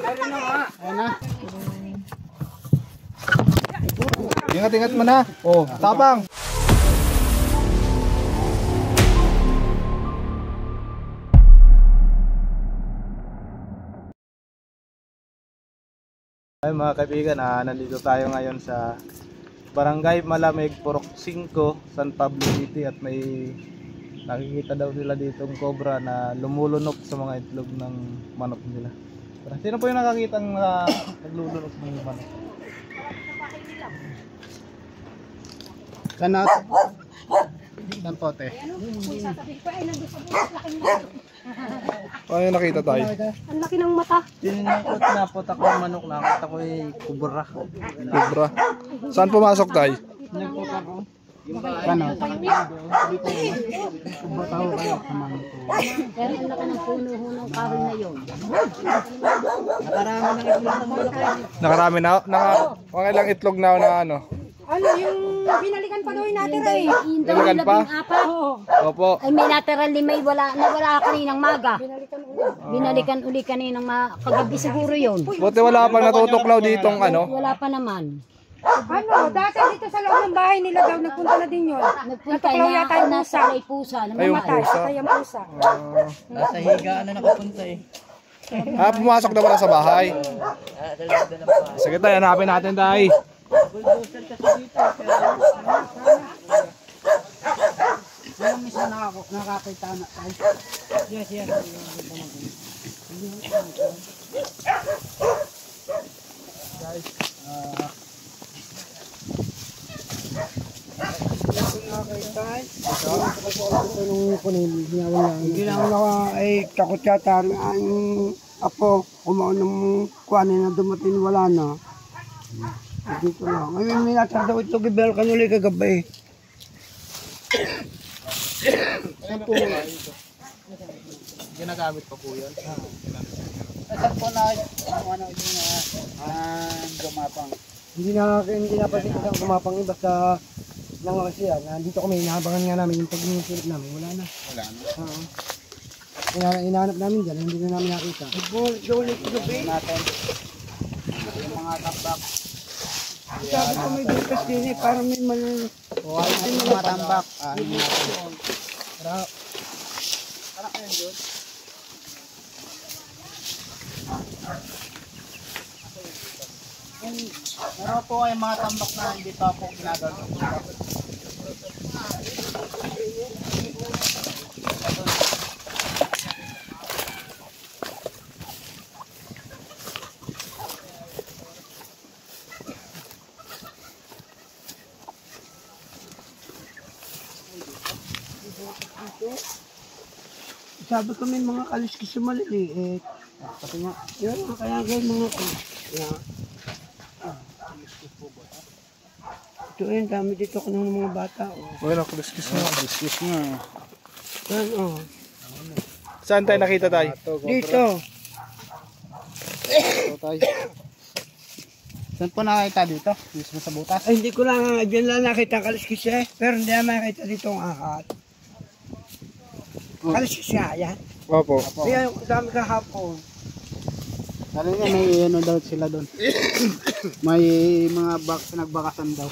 Ayan na. Ingat-ingat mo na. Oh, tapang. Ay mga kaibigan, nandito tayo ngayon sa Barangay Malamig, Purok 5, San Pablo City at may nakikita daw sila ditong cobra na lumulunok sa mga itlog ng manok nila. Sino po yung nakakitang naglulunok ng manok? Kanat. Saan po, te? Ano yung nakita tayo? Ang laki ng mata. Tinapot ako ng manok, nakita ko kubra. Cobra. Saan pumasok tayo? Nagpot ako. Kanat. Kubra tao kayo sa manok. Pero ang laki ng puno-hunong kahoy na yun. Nakarami na itlog ng manok. Nakarami na? Mga ilang itlog na ano? Ano yung binalikan pa doon natin ay? Binalikan pa? Opo. Ay may natira limay nawala kaninang maga. Binalikan uli kaninang kagabi siguro yun. Buti wala pang natutuklaw ditong ano? Wala pa naman. Ano, dati dito sa loob ng bahay nila daw, nagpunta na din yun. Nagpunta Natuklaw yata yung na sa may pusa. Ay, yung Matay, pusa. patay ang pusa. Nasa higaan na nakapunta eh. Pumasok na pala sa bahay. Sige tayo, hanapin natin tayo. Bulldozer kasi dito. Yung isa nakakita na tayo. Yes, yes. Guys, Hindi lang ako ay takot yata ang apo kumaon ng kuwanin na dumating wala na. Hindi ko lang. Ngayon may natar daw ito gibel kanuli kagabi. Ginagamit pa po yan. saan po na ano yung gumapang? Hindi na pati ko siyang kumapang basta lang kasi yan. Nandito kami, inahabangan nga namin yung pag-inusilip namin. Wala na. Wala na. Oo. Inahanap namin dyan, hindi na namin nakita. Ulit kagabi. Natin. Yung mga tambak. Sabi ko may bukas din eh, parang may Huwag yung mga tambak. Ano natin? Anak kayo yun? Meron po ay mga tambak na hindi pa po ginagawa. sabi ko may mga kaliskis sa maliliit. Pati nga, yun, kaya ganyan mga kaya. Ito yun, dami dito ko ng mga bata. Wala, kuliskis na. Biskis nga. Yan, oh. Saan tayo nakita tayo? Dito. Saan po nakakita dito? Mismo sa butas? Ay, hindi ko lang, dyan lang nakita ang kaliskis eh. Pero hindi naman nakita dito ang akat. Kaliskis nga, yan. Opo. Kaya yung dami kahapon. Sabi nga may ano daw sila doon. May mga nagbakasan daw.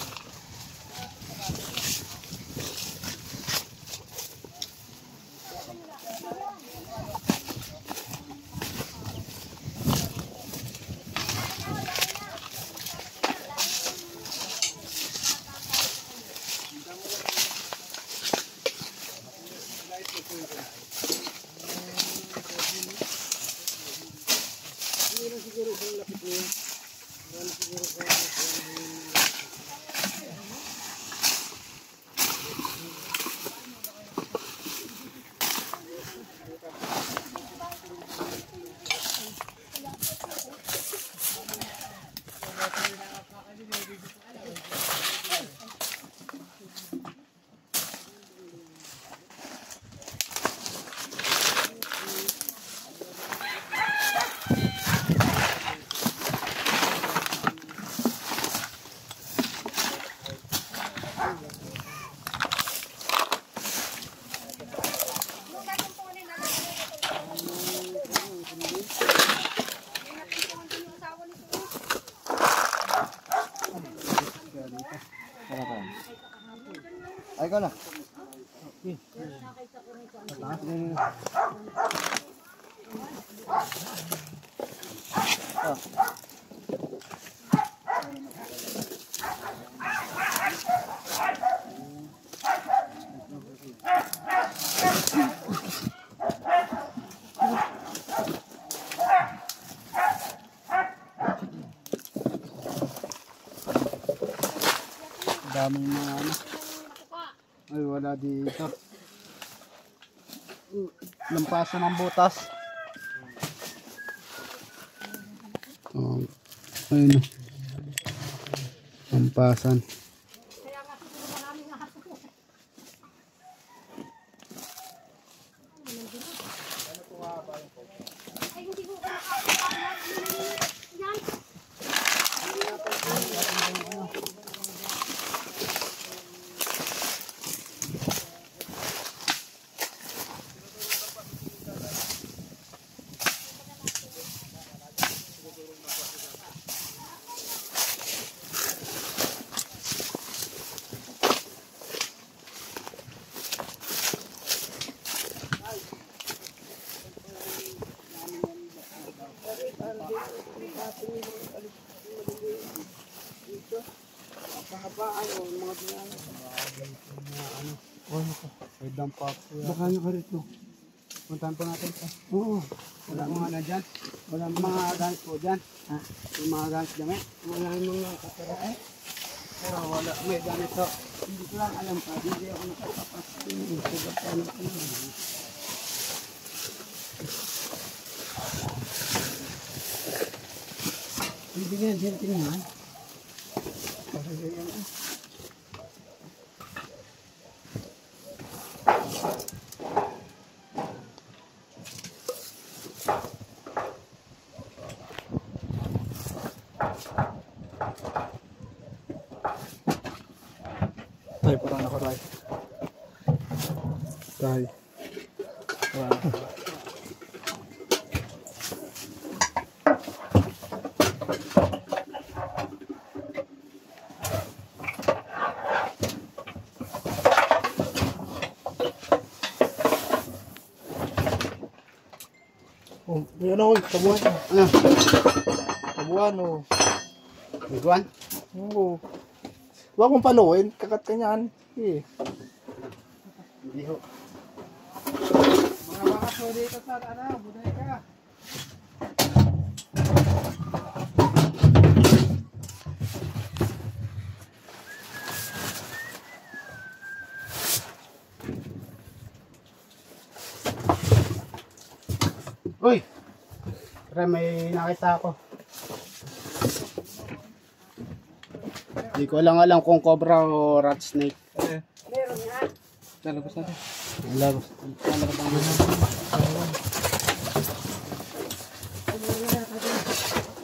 ikaw na. Daming mga ano. Ay, wala dito. Lampasan ng butas. Oh, ayun. Lampasan. May dampak. Baka nyo ka rito. Puntahan po natin ito. Oo. Wala mga ano dyan. Wala mga gamit po dyan. Ha? Yung mga gamit dyan. Wala yung mga kapera eh. Pero wala. May gamit to. Hindi ko lang alam pa. Hindi ako nakapapasok. Sugat pa na ko. Hindi nga dyan tingnan. Para ganyan eh. Tayo parang ako tayo. Tayo. Wow. Oh, yun ako, kabuhan. Ano? Kabuhan, oh. Biguan? Oo. Huwag kong paluin, kakat ka niyan. Eh. Hindi ho. Mga bakas ho dito sa ano, buday ka. Uy! Pre, may nakita ako. Hindi ko lang alam kung cobra o rat snake. Meron nga. Lalabas natin. Lalabas ang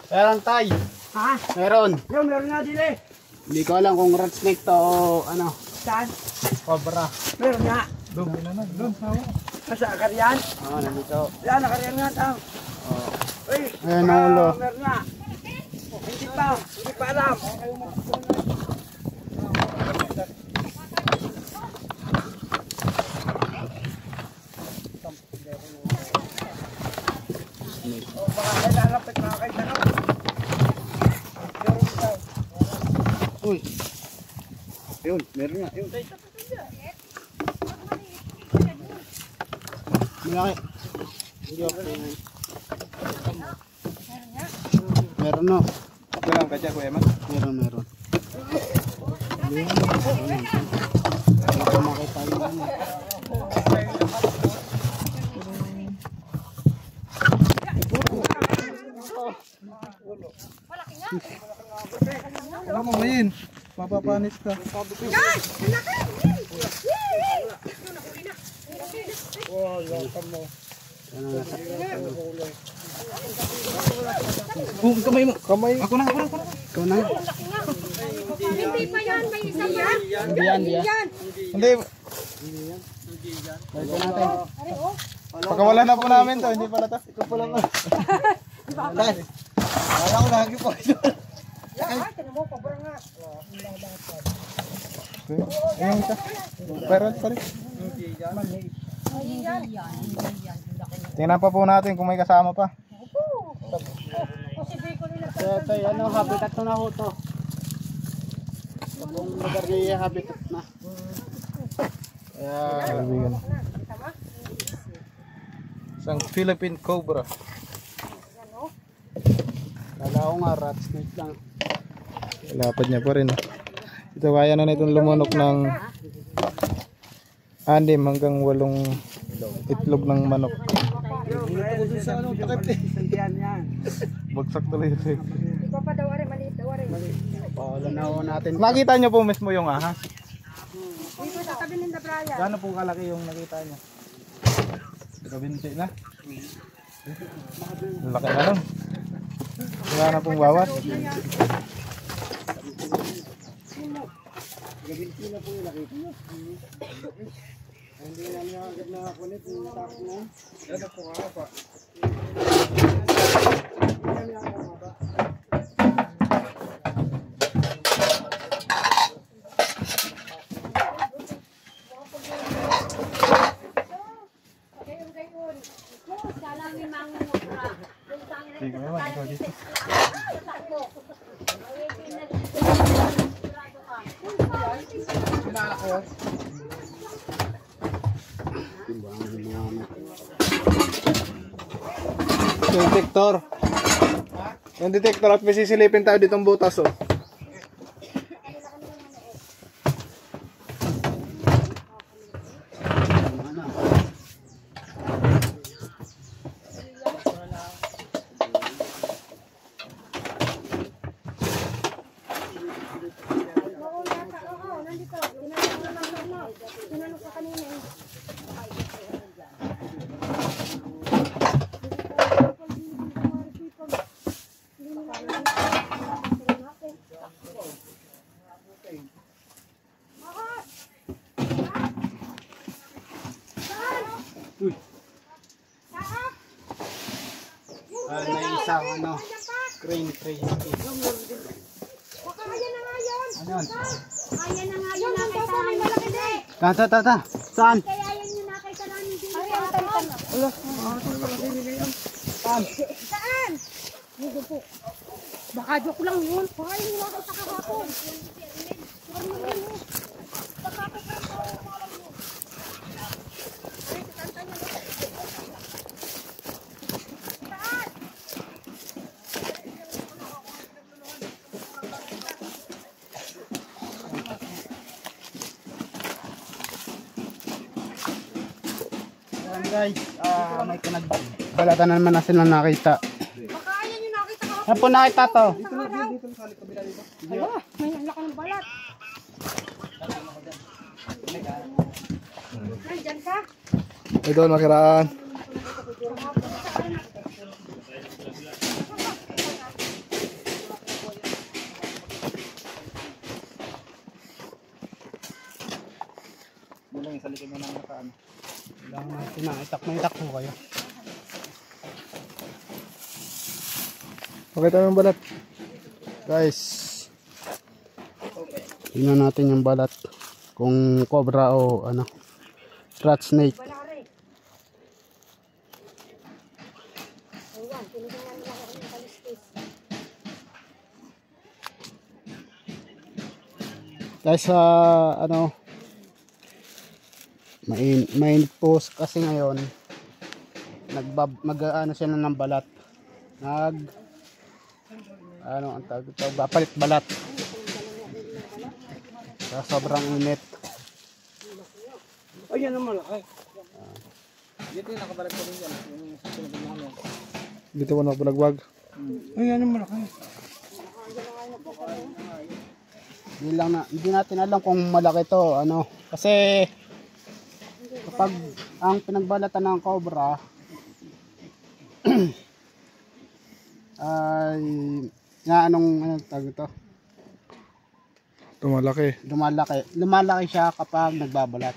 meron tayo. Ha? Meron. Yung meron nga din eh. Hindi ko alam kung rat snake to o ano, Saan? cobra. Meron nga. Doon, doon, sawa. Nasa akaryan. Oo, nandito. Yan, nakaryan nga tao. Oo. Uy, Ayan ang ulo. meron nga. Hindi pa alam. O baka lalapit mga kayo na. Uy. Ayun, meron nga. Ayun. Malaki. Meron no. Ito lang ka dyan, Kuya Man. Meron. Hindi ko makita yung ano. Alam mo ngayon, mapapanis ka. Oh, kamay mo. Kamay. Ako na. Ikaw na. Hindi pa yan, may isa yan. Hindi yan. Hindi, Ito natin. pagkawala na po namin to, hindi pala to. Ikaw pala mo. Dahil, wala ko lagi po ito. Yan, tinan mo, pabura nga. Ayun ito. Pero sorry. Tingnan pa po natin kung may kasama pa. Ito ano, habitat na ho to. Kung lugar niya habitat na. Kaibigan. Isang Philippine Cobra. Kala ko nga rat snake lang. Lapad niya pa rin. Ito kaya na itong lumunok ng 6 hanggang 8 itlog ng manok. Bagsak tuloy ito. Ikaw pa daw, are, maliit daw, are. Paulan na ho natin. Nakita niyo po mismo yung ahas? Dito sa tabi ng Dabraya. Gaano po kalaki yung nakita niyo? Kabinti na? Laki na nun. Wala na pong bawat. Gabinti na po yung nakita nyo. Hindi na niya agad nakakunit yung takot na. Ano po nga pa? Sige naman, ikaw dito. Yung detector. Yung detector at may sisilipin tayo ditong butas oh. Tinanong ka kanina eh. May isang ano, crane tree. Kaya na nga yun. Ano yun? Kaya na nga yun Yung nakita po may malaki din. Ta. Saan? Kaya yun yung nakita namin din. Ay, ang talitan. Saan? Hindi po. Baka joke lang yun. Baka yun yung nakita kahapon. Ayan guys, may pinagbalatan na naman na sila nakita. Baka yan yung nakita kahapon. Ano po nakita to? Hala, may ang laki ng balat. Nandyan ka? Ito makiraan. Sa likod na ng nakaan. Lang natin na itak po kayo. Pakita mo yung balat. Guys. Tingnan natin yung balat. Kung cobra o ano. Rat snake. Balare. Ayan, tinitingnan nila ako yung kalistis. Guys, ano, mainit po kasi ngayon. Mag-ano sila ng balat. Ano ang tawag ito? Palit balat. Sa sobrang init. Ayan naman malaki. Dito yung nakabalag ko rin dyan. Yung susunod na ano. Dito ko na palagbag. Ayan naman malaki. Hindi natin alam kung malaki to, ano. Kasi kapag ang pinagbalatan ng cobra ay anong tawag ito? Ito malaki. Lumalaki siya kapag nagbabalat.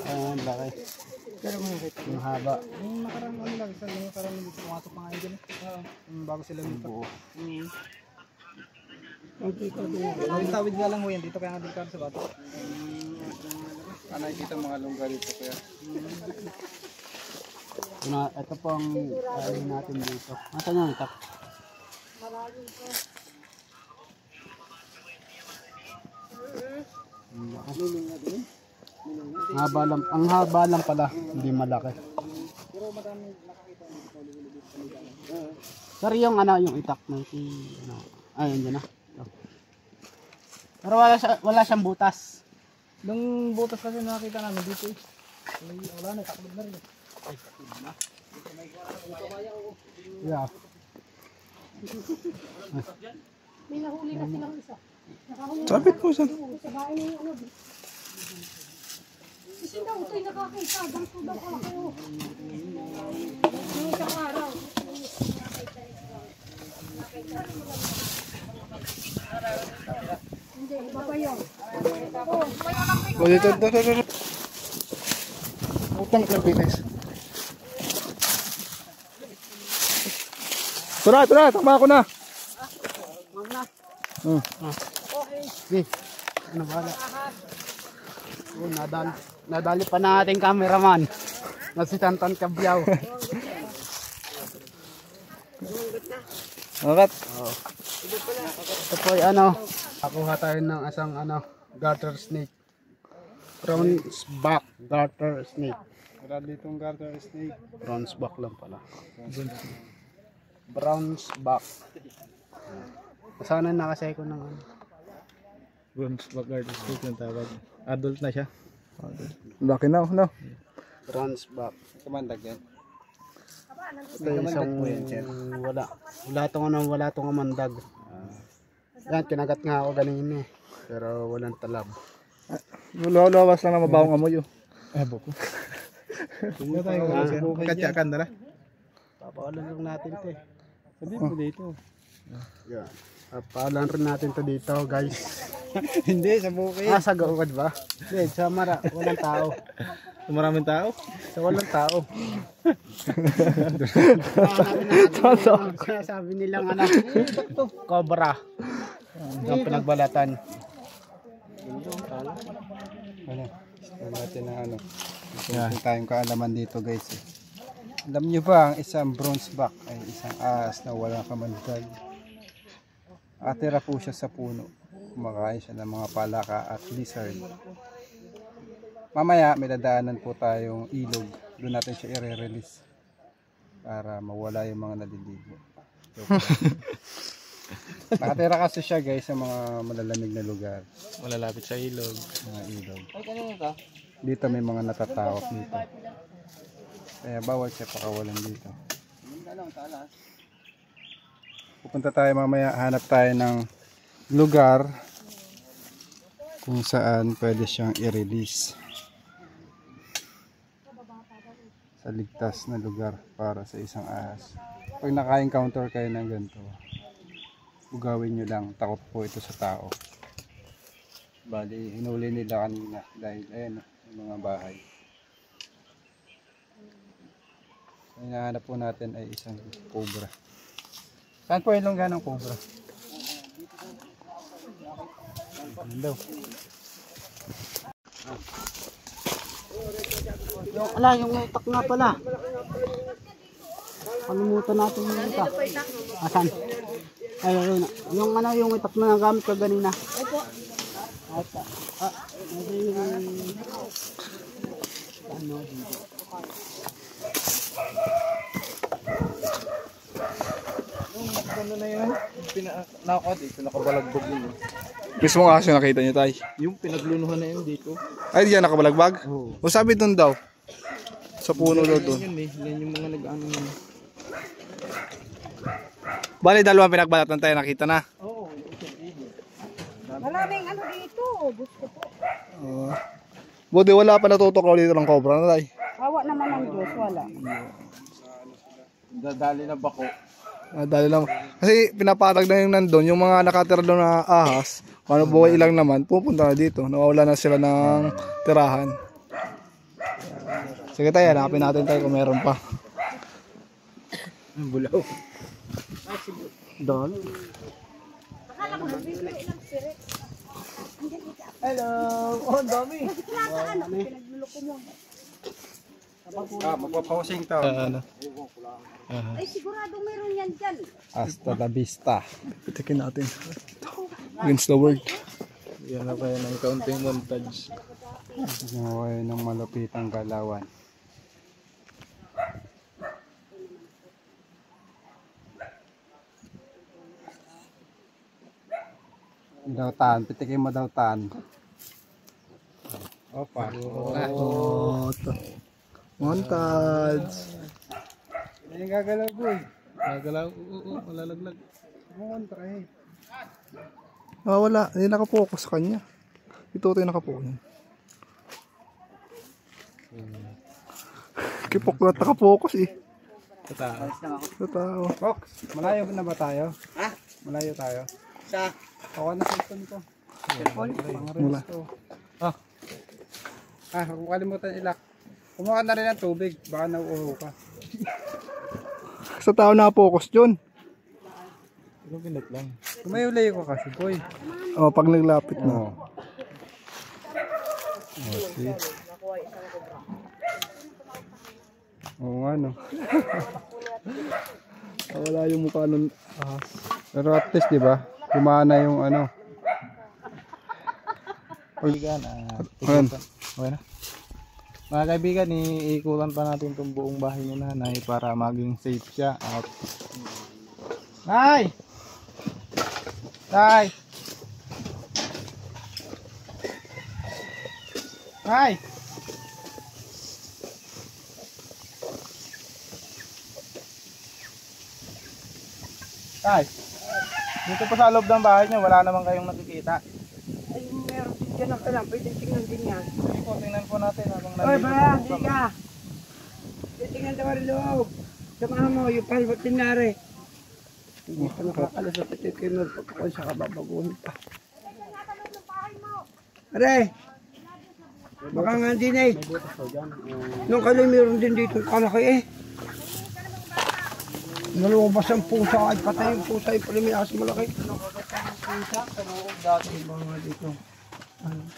Ayan, laki. Yung haba. Yung nakarang ano lang, yung nakarang dito pumasok pa nga yun. Bago sila nito. Yung tawid nga lang ho yan, dito kaya nga delikado sa bato. Nakikita mga lungga dito kaya. Ito po ang ayun natin dito. Nasaan yung itak? Ang haba lang pala, hindi malaki. Sir, yung yung itak na ayun dyan na. Pero wala siyang butas. Nung butas kasi nakita namin dito eh. Wala na, takbo na rin. Yeah. May nahuli na silang isa. Nakahuli Sabit po siya. sa bahay ng ano. Kasi daw ito'y nakakita. Ganito daw ako. Yung isang araw. Hindi, iba pa yun. O dito. Utang ng pinis. Ito na, tama ako na. Okay. Ano ba? Nadali pa na ating cameraman. Na si Tantan Cabyaw. Angat. Ito po ay Nakuha tayo ng isang garter snake. Bronze back garter snake. Wala ditong garter snake. Bronze back lang pala. Bronze back. Sana nakasay ko ng Bronze back garter snake yung tawag. Adult na siya. Laki na, no? bronze back. Kamandag yan. Ito yung isang wala tong amandag. Yan, kinagat nga ako ganun pero walang talab. Lulawas lang na mabawang amoy yun. Buko. Tingnan tayo. Katyakan na lang. Papakalan lang natin ito Sabi mo dito. Yan. Papakalan rin natin ito dito guys. Hindi, sa bukid. Sa gawad ba? Hindi, sa walang tao. Sa maraming tao? Sa walang tao. Sabi nilang cobra. Ang pinagbalatan. Ano natin ng Kung tayong kaalaman dito guys Alam nyo ba ang isang bronze back ay isang ahas na walang kamandag. Atira po siya sa puno. Kumakain siya ng mga palaka at lizard. Mamaya may dadaanan po tayong ilog. Doon natin siya i-release para mawala yung mga naliligo. Nakatira kasi siya guys sa mga malalamig na lugar. Malalapit sa ilog. Mga ilog. Dito may mga natatakot dito. Kaya bawal siya pakawalan dito. Pupunta tayo mamaya, hanap tayo ng lugar kung saan pwede siyang i-release. Sa ligtas na lugar para sa isang ahas. Pag naka-encounter kayo ng ganito, ugawin nyo lang, takot po ito sa tao. Bali, hinuli nila kanina dahil ayan, yung mga bahay. Ang hinahanap po natin ay isang cobra. Saan po yung lungga ng cobra? Ano daw? Yung itak nga pala. Kalimutan natin yung itak. Asan? Ayun. Yung itak na nagamit ko ganina. Ano na yun? Nakakot dito, nakabalagbog yun. Mismo nga aso nakita nyo tayo. Yung pinaglunuhan na yun dito. Ay, diyan nakabalagbag? O sabi dun daw. Sa puno daw dun. Yun yung mga nag-ano yun. Bali, dalawang pinagbalatan tayo nakita na. Oo. Maraming ano dito. Gusto po. Buti wala pa natutuklaw dito ng cobra na tayo. Awa naman ng Diyos. Wala. Dadali na bako. Dahil lang. Kasi pinapatag na yung nandun, yung mga nakatira doon na ahas, ano buhay ilang naman, pupunta na dito. Nawawala na sila ng tirahan. Sige tayo, hanapin natin tayo kung meron pa. Bulaw. Dami. Hello! Oh, ang dami! Magpapawsing to. Ano? Ay, sigurado meron yan dyan. Hasta la vista. Pitikin natin. Against the world. Yan na pa yan ang counting montage. Naway ng malupitang galawan. Daw tan, pitikin mo daw tan. Opa. Oh, montage. Ay, gagalaw boy. Nagalaw, malalaglag. Ah, wala. Hindi nakapokus sa kanya. Ito tayo nakapokus. Kipok na nakapokus eh. Sa taas. Sa tao. Fox, malayo na ba tayo? Ha? Malayo tayo. Sa? Ako na cellphone ko. Wala. Kung kalimutan ilak. Kumuha na rin ng tubig. Baka nauuho ka. Sa tao nakapokus dyan. Ilang pinat lang. Kumayulay ko kasi boy. Oh, pag naglapit na. Oo. See? Oo nga no. Wala yung mukha nun. Pero at least di ba? Gumana yung ano. Kaibigan, Ayan. okay na. Mga kaibigan, iikutan pa natin itong buong bahay ni nanay para maging safe siya. At Nay! Nay! Nay! Nay! Dito pa sa loob ng bahay niyo, wala naman kayong nakikita. Ay, meron din dyan ang kalam. Pwede tingnan din yan. Sige po, tingnan po natin habang Oy, nandito ba? po Hindi ka. Tingnan daw rin loob. Samahan mo, yung palbot tinari. Hindi ka nakakalasap at yung kinod. Pagkakon siya kababaguhin pa. Are! Baka nga din eh. Nung kali meron din dito kalaki eh. Nalubas ang pusa ay patay yung pusa yung palimias malaki. Pusa sa loob dati mga dito.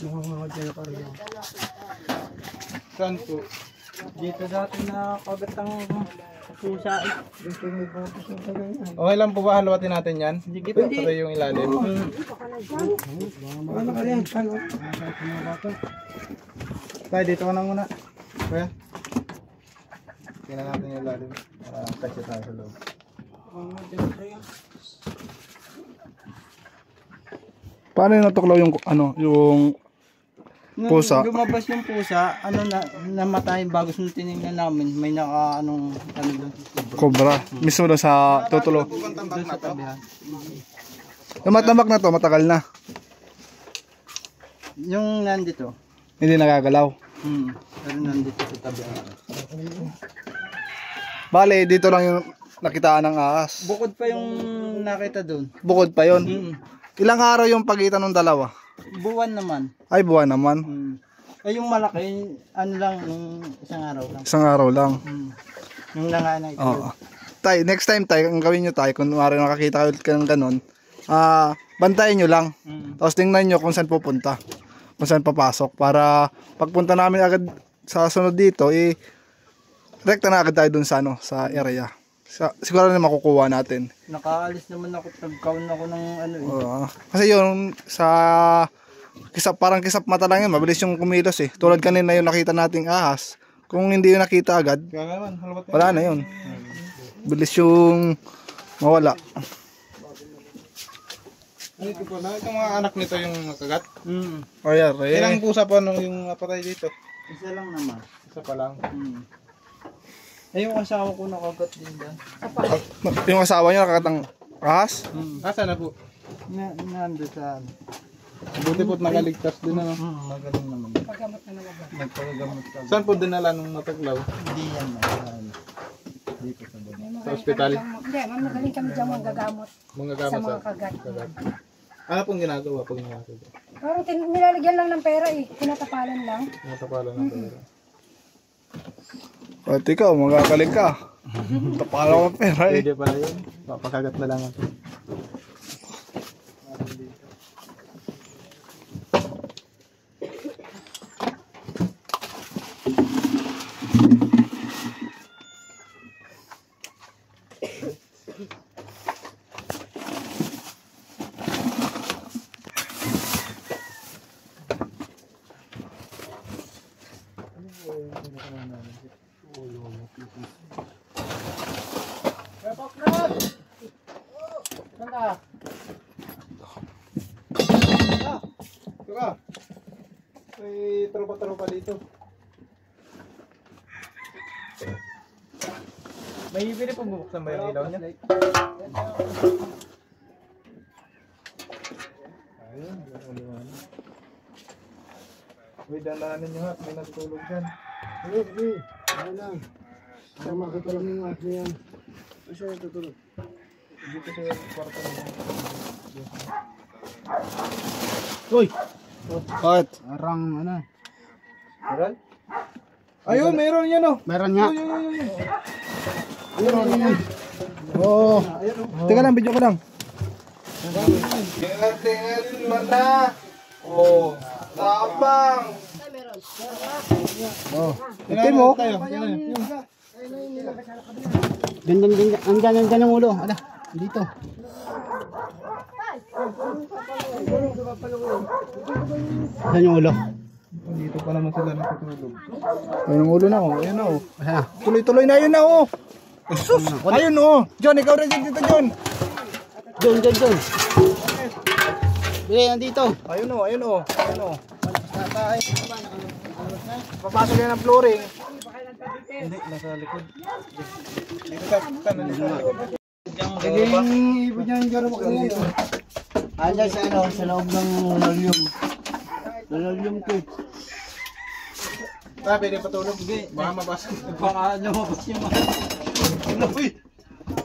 Mga dyan na parang. Saan po? Dito dati na kagat ang pusa eh. Dito may butas yung ganyan. Okay lang po ba halawatin natin yan? Sige po. Pati yung ilalim. Ano ka rin? Saan? Tayo dito ka na muna. Kuya. Tingnan natin yung ilalim. Para kasi tayo sa loob. Paano yung natuklaw yung ano, yung pusa? Nung lumabas yung pusa, ano na namatay bago nung tinignan namin, may naka anong ano doon. Cobra. Mismo doon sa tutulo. Doon sa tabihan. Yung matambak na to, matagal na. Yung nandito. Hindi nagagalaw. Pero nandito sa tabihan. Bale, dito lang yung nakitaan ng ahas. Bukod pa yung nakita doon. Bukod pa yon. Ilang araw yung pagitan ng dalawa? Buwan naman. Ay, buwan naman. Eh yung malaki, ano lang, yung isang araw lang. Isang araw lang. Yung nanganay. Oo. Tay, next time tay, ang gawin nyo tay, kung maaari nakakita ka ng ganun, bantayan nyo lang. Tapos tingnan nyo kung saan pupunta. Kung saan papasok. Para pagpunta namin agad sa sunod dito, rekta na agad tayo dun sa, sa area. Siguro na makukuha natin. Nakaalis naman ako, nag-count ako ng ano eh. Kasi yun, parang kisap mata lang yun, mabilis yung kumilos eh. Tulad kanina yung nakita nating ahas. Kung hindi yung nakita agad, Kaya naman, halawatin. wala na yun. Bilis yung mawala. Ito po na, itong mga anak nito yung nakagat. O yan, Ilang pusa po yung napatay dito? Isa lang naman. Isa pa lang. Eh yung asawa ko nakagat din dyan. Yung asawa niya nakakatang ahas? Asa na po? Nando sa Buti po't nakaligtas din ano. magaling naman. Nagpagagamot ka. Saan po dinala nung nataglaw? Hindi yan dito sa baba. Sa ospital? Hindi, magaling kami dyan mga gagamot Mga sa gamot mga sa kagat. Ano pong ginagawa pag nakasod? Parang nilalagyan lang ng pera eh. Tinatapalan lang. Natapalan ng pera. At ikaw, magkakalig ka. Tapala ko ng pera eh. Pwede pala yun. Papakagat na lang ako. Tara. May tropa-tropa dito. May pwede pong bubuksan ba yung ilaw niya? Ayun, uliwanan. Uy, dalahanin nyo ha, may natutulog dyan. Sige. Ano lang. Para makita lang yung at niyan. Ano siya natutulog? Dito sa kwarto na. Uy! Bakit? Parang ano. Meron? Ayun, meron yan oh. Meron nga. Ayun. Oo. Teka lang, video ko lang. Tingnan mata. Oh, tapang. Oh. Tingnan mo. Andyan yung ulo. Ala, dito. Andyan yung ulo. Dito pa naman sila natutulog. Ayun ang ulo na oh. Ayun na oh. Asan na? Tuloy-tuloy na ayun na oh. Sus! Ayun oh. John, ikaw rin dito John. Doon. Bili, nandito. Ayun oh, ayun oh. Ayun oh. Papasok yan ang flooring. Hindi, nasa likod. Dito ka, kanan dito sa likod. Ibig niya yung garo mo kanina. Andyan sa ano, sa loob ng lolium. Lolium ko. Pwede patulog. Baka mabasag. Baka lumabas yung mga.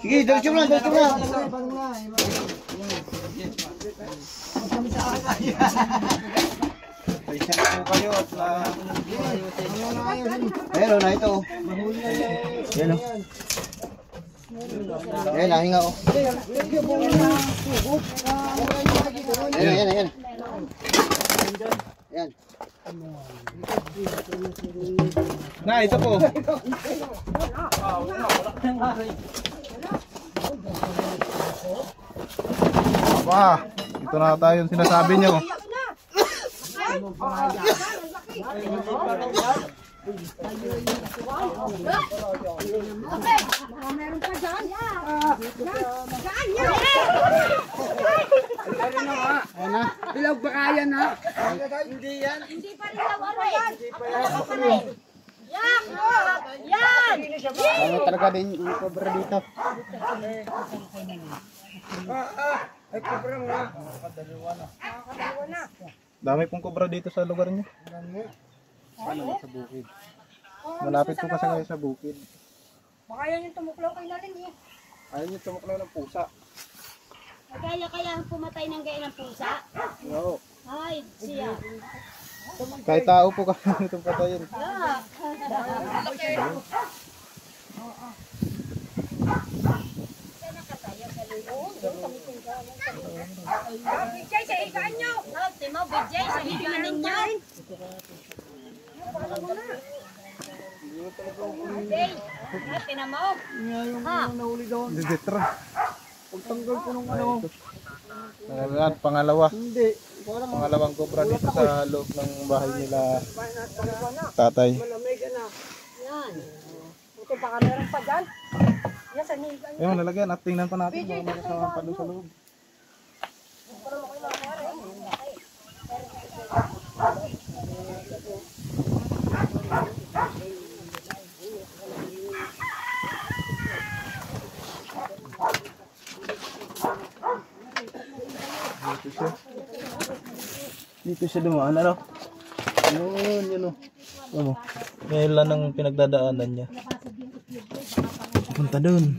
Sige, diretso mo lang. Ay, siya po kayo at Ayun na ito. Yan o. Ayan, nahinga o. Ayan. Ayan. na, ito po. Aba, ito na tayo yung sinasabi nyo. Meron pa dyan. Ayan na. Bilog ba kaya na? Hindi pa rin daw ano eh. Yan! Ano talaga din yung cover dito. Dami pong kobra dito sa lugar nyo. Sa bukid. Malapit po kasi kayo sa bukid. Baka yan yung tumuklaw kay Nalin eh. Ayun yung tumuklaw ng pusa. Kaya pumatay ng gaya ng pusa. Oo. Ay, siya. Kahit tao po kami itong patayin. Jay, sa higaan nyo! Timo, Bijay, sa higaan ninyo. Jay, tinamo. Ha? Diditra. Nangalan, pangalawa. Pangalawang kobra dito sa loob ng bahay nila tatay. Yan. Buti baka meron pa dyan. Yan, sa higaan. Ayun, lalagyan at tingnan pa natin kung may kasama pa doon sa loob. Dito siya dumaan, ano? Yun, ano? Ngayon lang ang pinagdadaanan niya. Punta doon.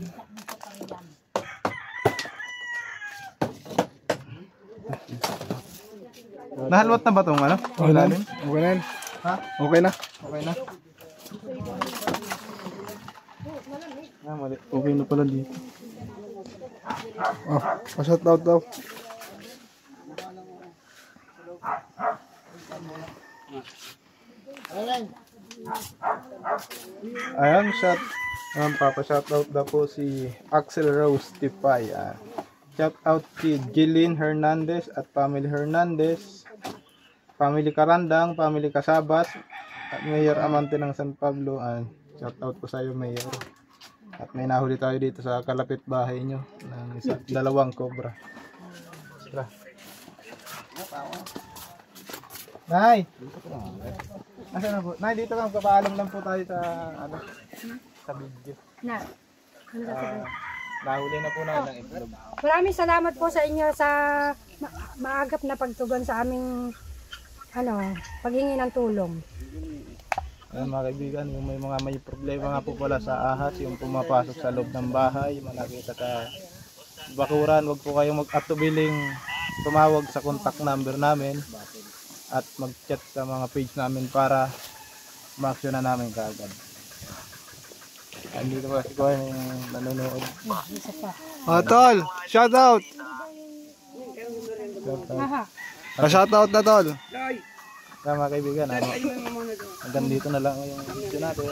Nahalwat na ba itong ano? Okay na. Okay na. Ha? Okay na. Okay na. Ah, mali. Okay na pala dito. Oh, pa-shout out daw. Ayan, papa-shoutout daw po si Axel Rose Tipay. Shoutout si Jillian Hernandez at family Hernandez, family Karandang, family Kasabas, at Mayor Amante ng San Pablo. Shoutout po sa iyo, Mayor. At may nahuli tayo dito sa kalapit bahay nyo ng dalawang cobra. Tara. Nay! Nasaan na po? Nay, dito lang, papaalam lang po tayo sa, sa video. Na. Nahuli na po namin ng itlog. Maraming salamat po sa inyo sa maagap na pagtugon sa aming paghingi ng tulong. Ayan mga kaibigan, yung may problema nga po pala sa ahas, yung pumapasok sa loob ng bahay, yung nakita sa bakuran, wag po kayong mag-atubiling tumawag sa contact number namin at mag-chat sa mga page namin para ma-action na namin kaagad. Andito pa si Kuya yung nanonood. Tol, shoutout! Shoutout na tol! Kaya mga kaibigan, hanggang dito na lang yung video natin.